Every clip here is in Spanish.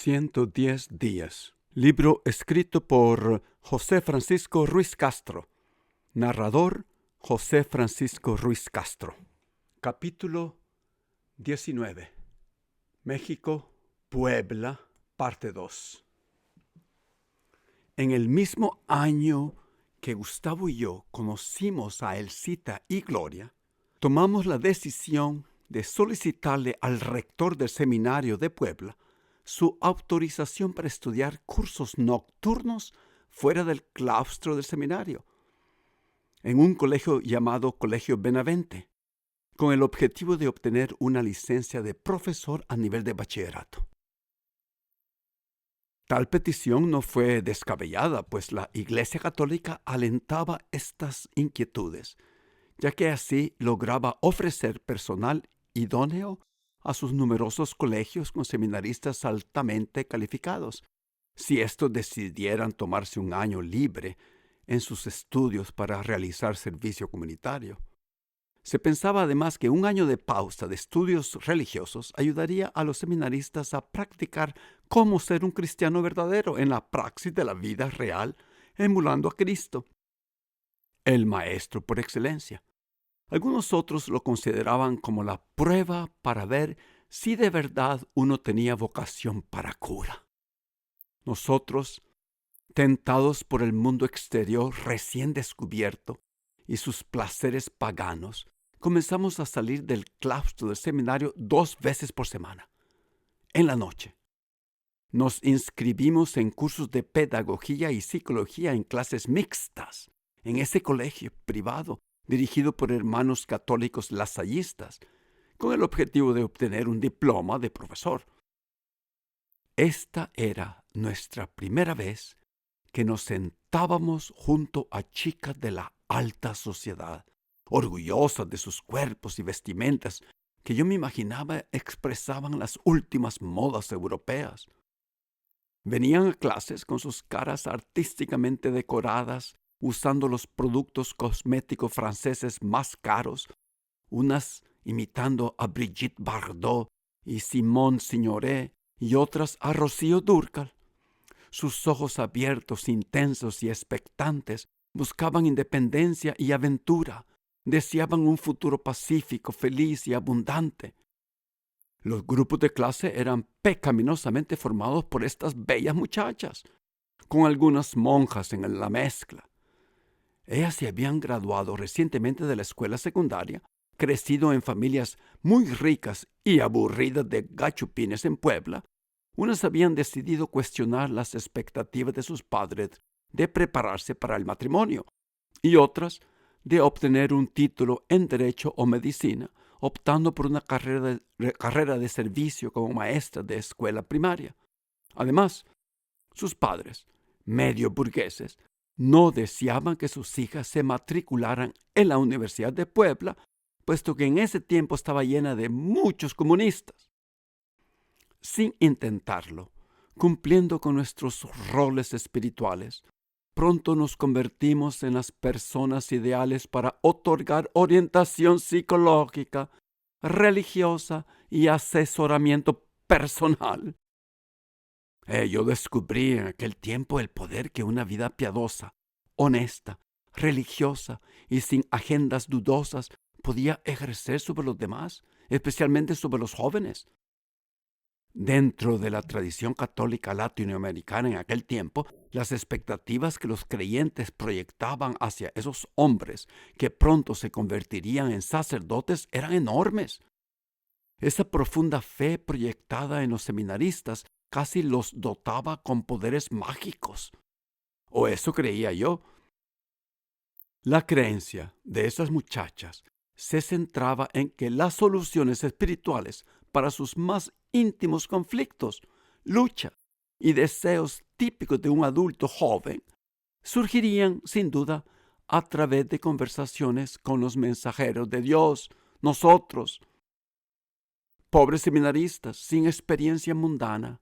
110 días. Libro escrito por José Francisco Ruiz Castro. Narrador José Francisco Ruiz Castro. Capítulo 19. México, Puebla, parte 2. En el mismo año que Gustavo y yo conocimos a Elcita y Gloria, tomamos la decisión de solicitarle al rector del seminario de Puebla su autorización para estudiar cursos nocturnos fuera del claustro del seminario, en un colegio llamado Colegio Benavente, con el objetivo de obtener una licencia de profesor a nivel de bachillerato. Tal petición no fue descabellada, pues la Iglesia Católica alentaba estas inquietudes, ya que así lograba ofrecer personal idóneo a sus numerosos colegios con seminaristas altamente calificados, si estos decidieran tomarse un año libre en sus estudios para realizar servicio comunitario. Se pensaba además que un año de pausa de estudios religiosos ayudaría a los seminaristas a practicar cómo ser un cristiano verdadero en la praxis de la vida real, emulando a Cristo, el Maestro por excelencia. Algunos otros lo consideraban como la prueba para ver si de verdad uno tenía vocación para cura. Nosotros, tentados por el mundo exterior recién descubierto y sus placeres paganos, comenzamos a salir del claustro del seminario 2 veces por semana, en la noche. Nos inscribimos en cursos de pedagogía y psicología en clases mixtas, en ese colegio privado dirigido por hermanos católicos lasallistas, con el objetivo de obtener un diploma de profesor. Esta era nuestra primera vez que nos sentábamos junto a chicas de la alta sociedad, orgullosas de sus cuerpos y vestimentas que yo me imaginaba expresaban las últimas modas europeas. Venían a clases con sus caras artísticamente decoradas, usando los productos cosméticos franceses más caros, unas imitando a Brigitte Bardot y Simone Signoret y otras a Rocío Dúrcal. Sus ojos abiertos, intensos y expectantes buscaban independencia y aventura, deseaban un futuro pacífico, feliz y abundante. Los grupos de clase eran pecaminosamente formados por estas bellas muchachas, con algunas monjas en la mezcla. Ellas se habían graduado recientemente de la escuela secundaria, crecido en familias muy ricas y aburridas de gachupines en Puebla. Unas habían decidido cuestionar las expectativas de sus padres de prepararse para el matrimonio y otras de obtener un título en Derecho o Medicina, optando por una carrera de servicio como maestra de escuela primaria. Además, sus padres, medio burgueses, no deseaban que sus hijas se matricularan en la Universidad de Puebla, puesto que en ese tiempo estaba llena de muchos comunistas. Sin intentarlo, cumpliendo con nuestros roles espirituales, pronto nos convertimos en las personas ideales para otorgar orientación psicológica, religiosa y asesoramiento personal. Yo descubrí en aquel tiempo el poder que una vida piadosa, honesta, religiosa y sin agendas dudosas podía ejercer sobre los demás, especialmente sobre los jóvenes. Dentro de la tradición católica latinoamericana en aquel tiempo, las expectativas que los creyentes proyectaban hacia esos hombres que pronto se convertirían en sacerdotes eran enormes. Esa profunda fe proyectada en los seminaristas casi los dotaba con poderes mágicos. O eso creía yo. La creencia de esas muchachas se centraba en que las soluciones espirituales para sus más íntimos conflictos, lucha y deseos típicos de un adulto joven surgirían, sin duda, a través de conversaciones con los mensajeros de Dios, nosotros, pobres seminaristas sin experiencia mundana.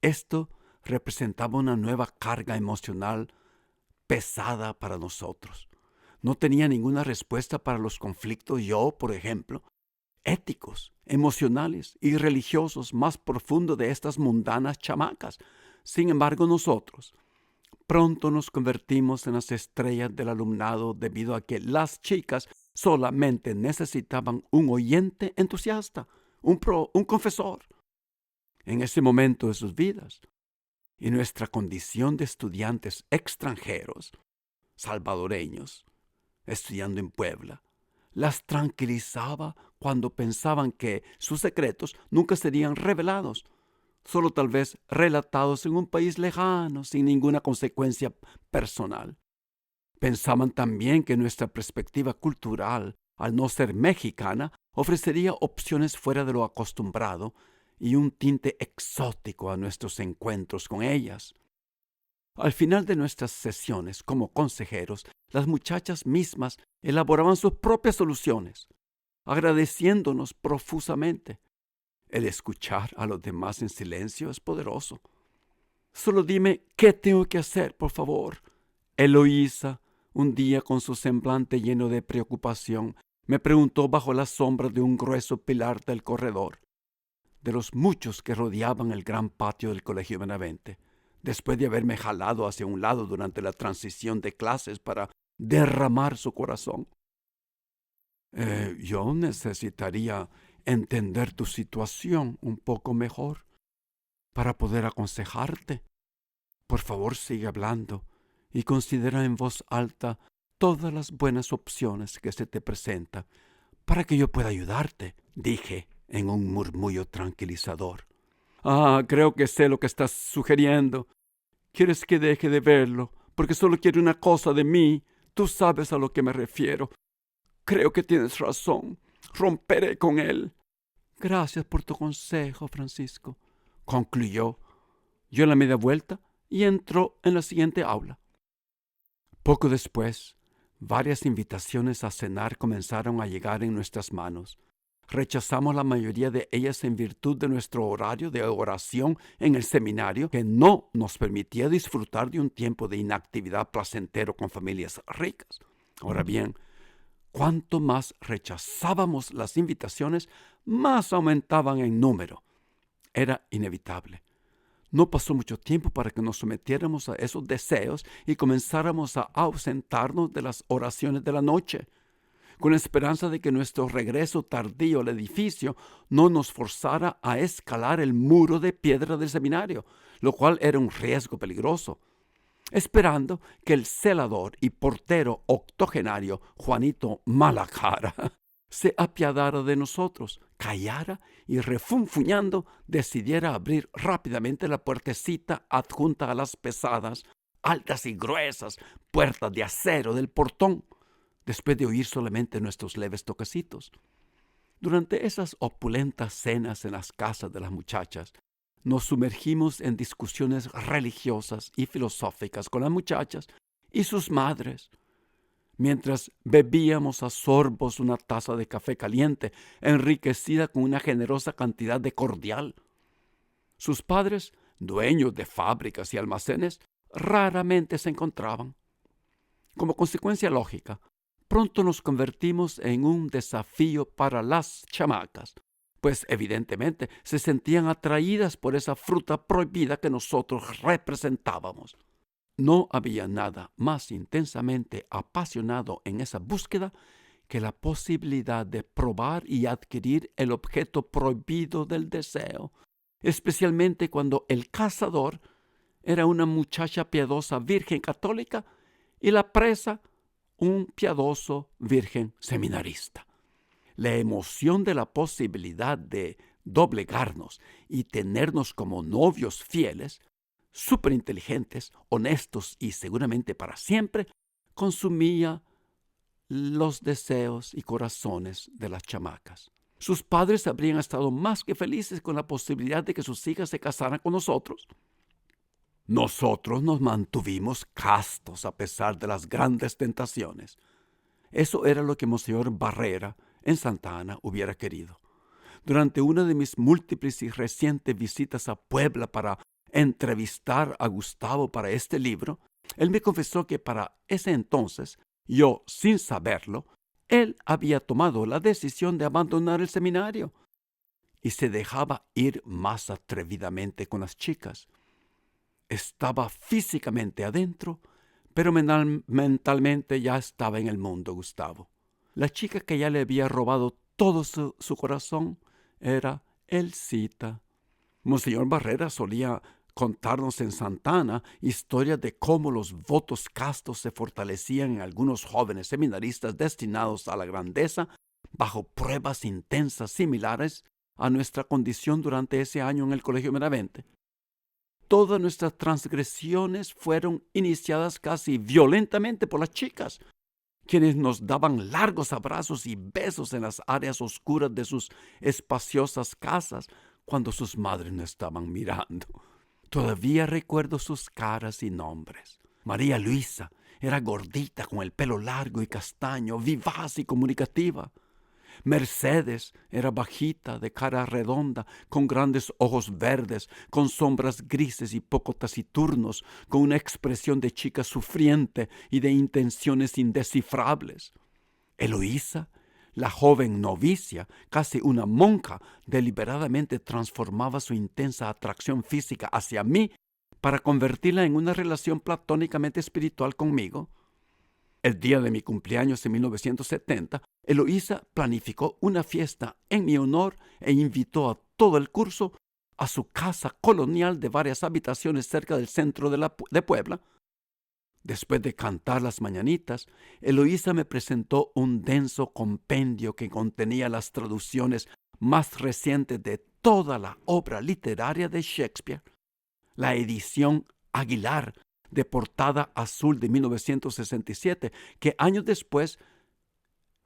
Esto representaba una nueva carga emocional pesada para nosotros. No tenía ninguna respuesta para los conflictos. Yo, por ejemplo, éticos, emocionales y religiosos más profundos de estas mundanas chamacas. Sin embargo, nosotros pronto nos convertimos en las estrellas del alumnado debido a que las chicas solamente necesitaban un oyente entusiasta, un confesor. En ese momento de sus vidas y nuestra condición de estudiantes extranjeros, salvadoreños, estudiando en Puebla, las tranquilizaba cuando pensaban que sus secretos nunca serían revelados, solo tal vez relatados en un país lejano, sin ninguna consecuencia personal. Pensaban también que nuestra perspectiva cultural, al no ser mexicana, ofrecería opciones fuera de lo acostumbrado y un tinte exótico a nuestros encuentros con ellas. Al final de nuestras sesiones como consejeros, las muchachas mismas elaboraban sus propias soluciones, agradeciéndonos profusamente. El escuchar a los demás en silencio es poderoso. Solo dime qué tengo que hacer, por favor. Eloísa, un día con su semblante lleno de preocupación, me preguntó bajo la sombra de un grueso pilar del corredor, de los muchos que rodeaban el gran patio del Colegio Benavente, después de haberme jalado hacia un lado durante la transición de clases para derramar su corazón. Yo necesitaría entender tu situación un poco mejor para poder aconsejarte. Por favor, sigue hablando y considera en voz alta todas las buenas opciones que se te presentan para que yo pueda ayudarte, dije en un murmullo tranquilizador. Creo que sé lo que estás sugiriendo. ¿Quieres que deje de verlo porque solo quiere una cosa de mí? Tú sabes a lo que me refiero. Creo que tienes razón. Romperé con él. Gracias por tu consejo, Francisco, concluyó. Dio la media vuelta y entró en la siguiente aula. Poco después, varias invitaciones a cenar comenzaron a llegar en nuestras manos. Rechazamos la mayoría de ellas en virtud de nuestro horario de oración en el seminario, que no nos permitía disfrutar de un tiempo de inactividad placentero con familias ricas. Ahora bien, cuanto más rechazábamos las invitaciones, más aumentaban en número. Era inevitable. No pasó mucho tiempo para que nos sometiéramos a esos deseos y comenzáramos a ausentarnos de las oraciones de la noche, con la esperanza de que nuestro regreso tardío al edificio no nos forzara a escalar el muro de piedra del seminario, lo cual era un riesgo peligroso, esperando que el celador y portero octogenario Juanito Malacara se apiadara de nosotros, callara y refunfuñando decidiera abrir rápidamente la puertecita adjunta a las pesadas, altas y gruesas puertas de acero del portón, después de oír solamente nuestros leves toquecitos. Durante esas opulentas cenas en las casas de las muchachas, nos sumergimos en discusiones religiosas y filosóficas con las muchachas y sus madres, mientras bebíamos a sorbos una taza de café caliente, enriquecida con una generosa cantidad de cordial. Sus padres, dueños de fábricas y almacenes, raramente se encontraban. Como consecuencia lógica, pronto nos convertimos en un desafío para las chamacas, pues evidentemente se sentían atraídas por esa fruta prohibida que nosotros representábamos. No había nada más intensamente apasionado en esa búsqueda que la posibilidad de probar y adquirir el objeto prohibido del deseo, especialmente cuando el cazador era una muchacha piadosa virgen católica y la presa un piadoso virgen seminarista. La emoción de la posibilidad de doblegarnos y tenernos como novios fieles, superinteligentes, honestos y seguramente para siempre, consumía los deseos y corazones de las chamacas. Sus padres habrían estado más que felices con la posibilidad de que sus hijas se casaran con nosotros. Nosotros nos mantuvimos castos a pesar de las grandes tentaciones. Eso era lo que Monseñor Barrera en Santa Ana hubiera querido. Durante una de mis múltiples y recientes visitas a Puebla para entrevistar a Gustavo para este libro, él me confesó que para ese entonces, yo, sin saberlo, Él había tomado la decisión de abandonar el seminario y se dejaba ir más atrevidamente con las chicas. Estaba físicamente adentro, pero mentalmente ya estaba en el mundo, Gustavo. La chica que ya le había robado todo su corazón era Elcita. Monseñor Barrera solía contarnos en Santana historias de cómo los votos castos se fortalecían en algunos jóvenes seminaristas destinados a la grandeza bajo pruebas intensas similares a nuestra condición durante ese año en el Colegio Benavente. Todas nuestras transgresiones fueron iniciadas casi violentamente por las chicas, quienes nos daban largos abrazos y besos en las áreas oscuras de sus espaciosas casas cuando sus madres no estaban mirando. Todavía recuerdo sus caras y nombres. María Luisa era gordita con el pelo largo y castaño, vivaz y comunicativa. Mercedes era bajita, de cara redonda, con grandes ojos verdes, con sombras grises y poco taciturnos, con una expresión de chica sufriente y de intenciones indescifrables. Eloísa, la joven novicia, casi una monja, deliberadamente transformaba su intensa atracción física hacia mí para convertirla en una relación platónicamente espiritual conmigo. El día de mi cumpleaños en 1970, Eloísa planificó una fiesta en mi honor e invitó a todo el curso a su casa colonial de varias habitaciones cerca del centro de Puebla. Después de cantar las mañanitas, Eloísa me presentó un denso compendio que contenía las traducciones más recientes de toda la obra literaria de Shakespeare, la edición Aguilar de portada azul de 1967, que años después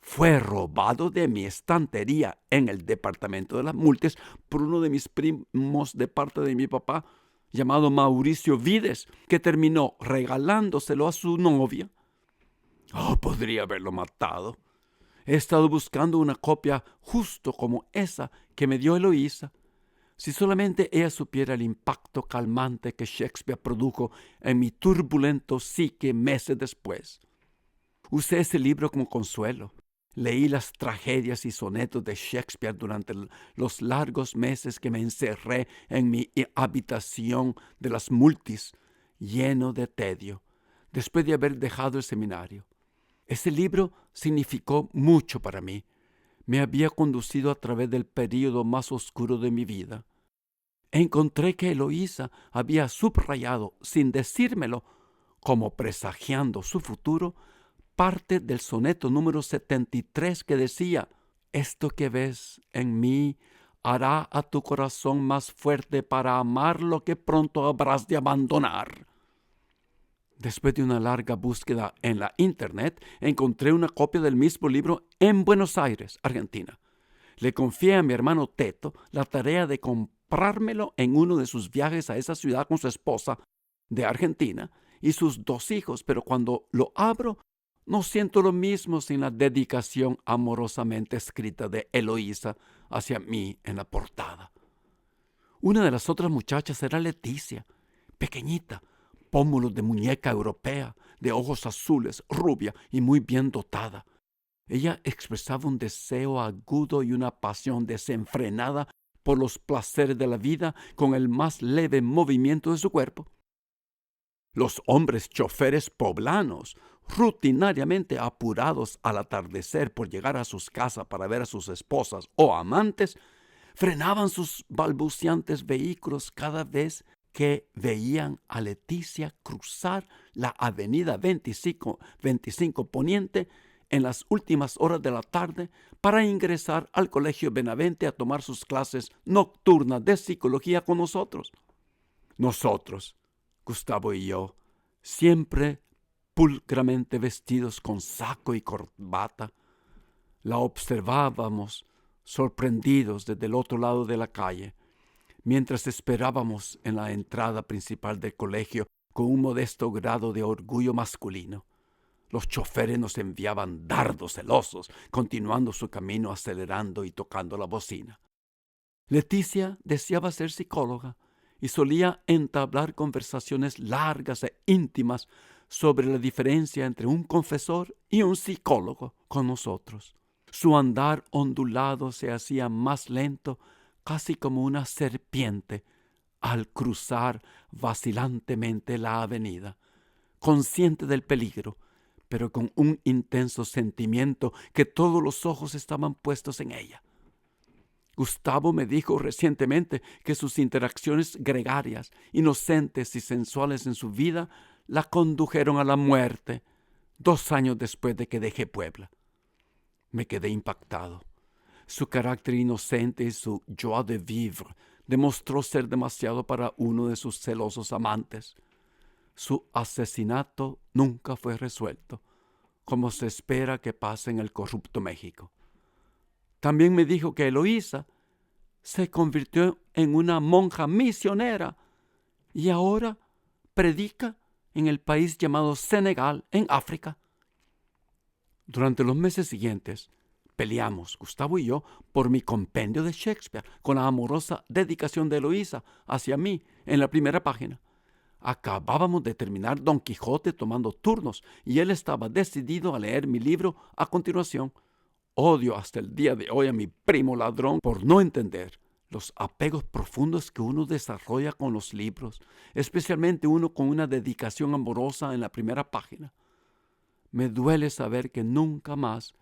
fue robado de mi estantería en el departamento de las Multis por uno de mis primos de parte de mi papá, llamado Mauricio Vides, que terminó regalándoselo a su novia. Oh, podría haberlo matado. He estado buscando una copia justo como esa que me dio Eloísa. Si solamente ella supiera el impacto calmante que Shakespeare produjo en mi turbulento psique meses después. Usé ese libro como consuelo. Leí las tragedias y sonetos de Shakespeare durante los largos meses que me encerré en mi habitación de las Multis, lleno de tedio, después de haber dejado el seminario. Ese libro significó mucho para mí. Me había conducido a través del período más oscuro de mi vida. Encontré que Eloísa había subrayado, sin decírmelo, como presagiando su futuro, parte del soneto número 73 que decía: «Esto que ves en mí hará a tu corazón más fuerte para amar lo que pronto habrás de abandonar». Después de una larga búsqueda en la internet, encontré una copia del mismo libro en Buenos Aires, Argentina. Le confié a mi hermano Teto la tarea de comprármelo en uno de sus viajes a esa ciudad con su esposa de Argentina y sus 2 hijos, pero cuando lo abro, no siento lo mismo sin la dedicación amorosamente escrita de Eloísa hacia mí en la portada. Una de las otras muchachas era Leticia, pequeñita, pómulos de muñeca europea, de ojos azules, rubia y muy bien dotada. Ella expresaba un deseo agudo y una pasión desenfrenada por los placeres de la vida con el más leve movimiento de su cuerpo. Los hombres choferes poblanos, rutinariamente apurados al atardecer por llegar a sus casas para ver a sus esposas o amantes, frenaban sus balbuceantes vehículos cada vez que veían a Leticia cruzar la avenida 25 Poniente en las últimas horas de la tarde para ingresar al Colegio Benavente a tomar sus clases nocturnas de psicología con nosotros. Nosotros, Gustavo y yo, siempre pulcramente vestidos con saco y corbata, la observábamos sorprendidos desde el otro lado de la calle, mientras esperábamos en la entrada principal del colegio con un modesto grado de orgullo masculino. Los choferes nos enviaban dardos celosos, continuando su camino acelerando y tocando la bocina. Leticia deseaba ser psicóloga y solía entablar conversaciones largas e íntimas sobre la diferencia entre un confesor y un psicólogo con nosotros. Su andar ondulado se hacía más lento, casi como una serpiente, al cruzar vacilantemente la avenida, consciente del peligro, pero con un intenso sentimiento que todos los ojos estaban puestos en ella. Gustavo me dijo recientemente que sus interacciones gregarias, inocentes y sensuales en su vida la condujeron a la muerte 2 años después de que dejé Puebla. Me quedé impactado. Su carácter inocente y su joie de vivre demostró ser demasiado para uno de sus celosos amantes. Su asesinato nunca fue resuelto, como se espera que pase en el corrupto México. También me dijo que Eloísa se convirtió en una monja misionera y ahora predica en el país llamado Senegal, en África. Durante los meses siguientes, peleamos, Gustavo y yo, por mi compendio de Shakespeare, con la amorosa dedicación de Eloísa hacia mí en la primera página. Acabábamos de terminar Don Quijote tomando turnos y él estaba decidido a leer mi libro a continuación. Odio hasta el día de hoy a mi primo ladrón por no entender los apegos profundos que uno desarrolla con los libros, especialmente uno con una dedicación amorosa en la primera página. Me duele saber que nunca más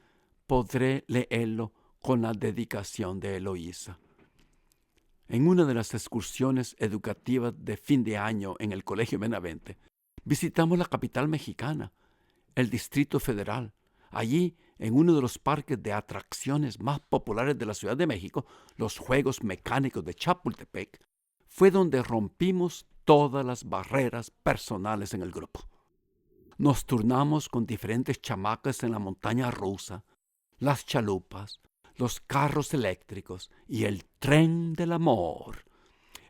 podré leerlo con la dedicación de Eloísa. En una de las excursiones educativas de fin de año en el Colegio Benavente, visitamos la capital mexicana, el Distrito Federal. Allí, en uno de los parques de atracciones más populares de la Ciudad de México, los Juegos Mecánicos de Chapultepec, fue donde rompimos todas las barreras personales en el grupo. Nos turnamos con diferentes chamacas en la montaña rusa, las chalupas, los carros eléctricos y el tren del amor.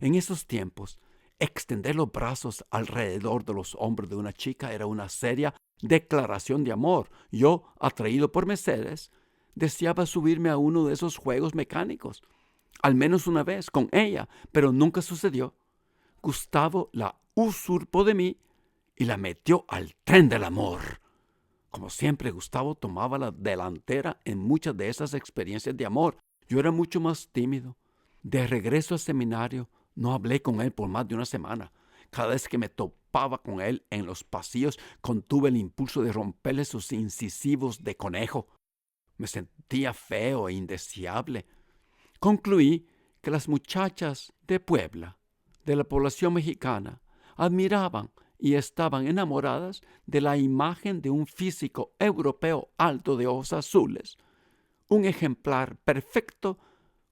En esos tiempos, extender los brazos alrededor de los hombros de una chica era una seria declaración de amor. Yo, atraído por Mercedes, deseaba subirme a uno de esos juegos mecánicos, al menos una vez con ella, pero nunca sucedió. Gustavo la usurpó de mí y la metió al tren del amor. Como siempre, Gustavo tomaba la delantera en muchas de esas experiencias de amor. Yo era mucho más tímido. De regreso al seminario, no hablé con él por más de una semana. Cada vez que me topaba con él en los pasillos, contuve el impulso de romperle sus incisivos de conejo. Me sentía feo e indeseable. Concluí que las muchachas de Puebla, de la población mexicana, admiraban y estaban enamoradas de la imagen de un físico europeo alto de ojos azules, un ejemplar perfecto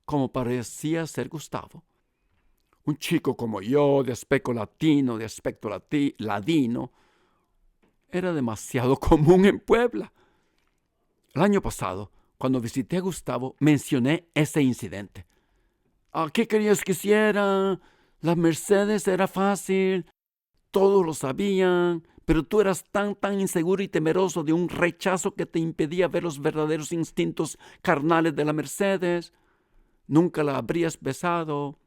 como parecía ser Gustavo. Un chico como yo, de aspecto ladino, era demasiado común en Puebla. El año pasado, cuando visité a Gustavo, mencioné ese incidente. ¿Qué querías que hiciera? La Mercedes era fácil. Todos lo sabían, pero tú eras tan inseguro y temeroso de un rechazo que te impedía ver los verdaderos instintos carnales de la Mercedes. Nunca la habrías besado.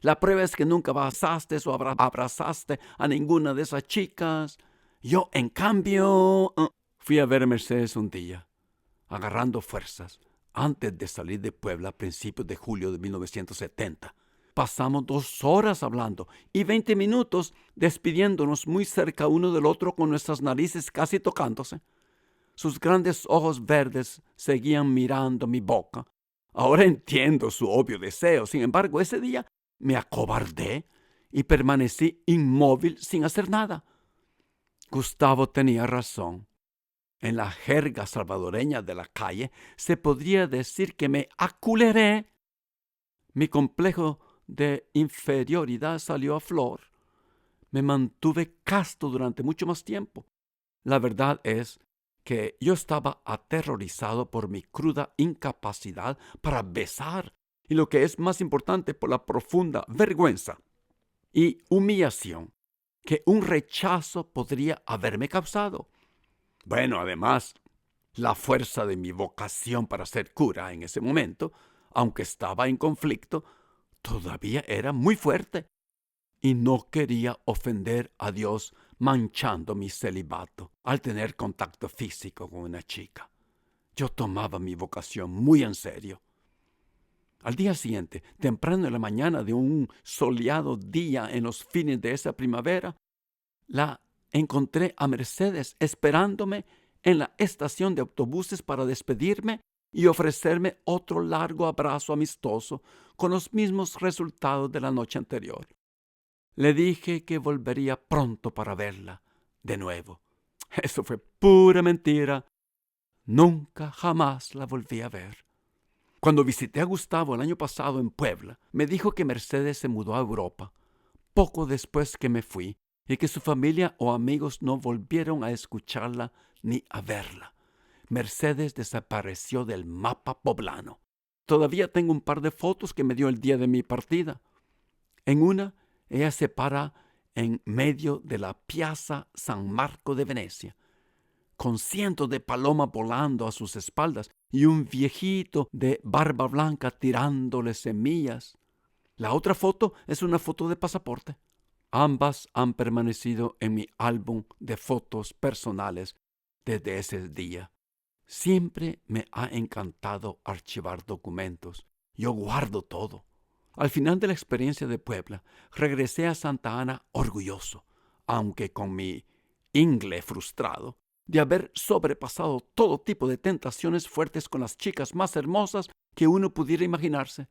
La prueba es que nunca besaste o abrazaste a ninguna de esas chicas. Yo, en cambio, fui a ver a Mercedes un día, agarrando fuerzas, antes de salir de Puebla a principios de julio de 1970. Pasamos 2 horas hablando y 20 minutos despidiéndonos muy cerca uno del otro con nuestras narices casi tocándose. Sus grandes ojos verdes seguían mirando mi boca. Ahora entiendo su obvio deseo. Sin embargo, ese día me acobardé y permanecí inmóvil sin hacer nada. Gustavo tenía razón. En la jerga salvadoreña de la calle se podría decir que me aculeré. Mi complejo de inferioridad salió a flor. Me mantuve casto durante mucho más tiempo. La verdad es que yo estaba aterrorizado por mi cruda incapacidad para besar y, lo que es más importante, por la profunda vergüenza y humillación que un rechazo podría haberme causado. Bueno, además, la fuerza de mi vocación para ser cura en ese momento, aunque estaba en conflicto, todavía era muy fuerte y no quería ofender a Dios manchando mi celibato al tener contacto físico con una chica. Yo tomaba mi vocación muy en serio. Al día siguiente, temprano en la mañana de un soleado día en los fines de esa primavera, la encontré a Mercedes esperándome en la estación de autobuses para despedirme y ofrecerme otro largo abrazo amistoso con los mismos resultados de la noche anterior. Le dije que volvería pronto para verla de nuevo. Eso fue pura mentira. Nunca jamás la volví a ver. Cuando visité a Gustavo el año pasado en Puebla, me dijo que Mercedes se mudó a Europa poco después que me fui y que su familia o amigos no volvieron a escucharla ni a verla. Mercedes desapareció del mapa poblano. Todavía tengo un par de fotos que me dio el día de mi partida. En una, ella se para en medio de la Piazza San Marco de Venecia, con cientos de palomas volando a sus espaldas y un viejito de barba blanca tirándole semillas. La otra foto es una foto de pasaporte. Ambas han permanecido en mi álbum de fotos personales desde ese día. Siempre me ha encantado archivar documentos. Yo guardo todo. Al final de la experiencia de Puebla, regresé a Santa Ana orgulloso, aunque con mi ingle frustrado, de haber sobrepasado todo tipo de tentaciones fuertes con las chicas más hermosas que uno pudiera imaginarse.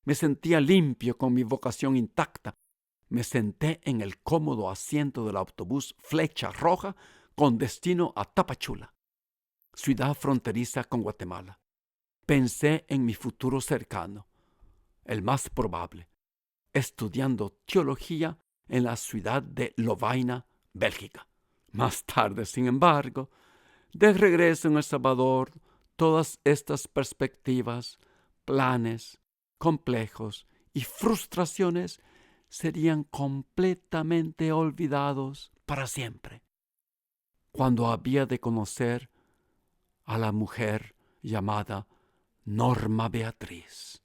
Me sentía limpio con mi vocación intacta. Me senté en el cómodo asiento del autobús Flecha Roja con destino a Tapachula, ciudad fronteriza con Guatemala. Pensé en mi futuro cercano, el más probable, estudiando teología en la ciudad de Lovaina, Bélgica. Más tarde, sin embargo, de regreso en El Salvador, todas estas perspectivas, planes, complejos y frustraciones serían completamente olvidados para siempre, cuando había de conocer a la mujer llamada Norma Beatriz.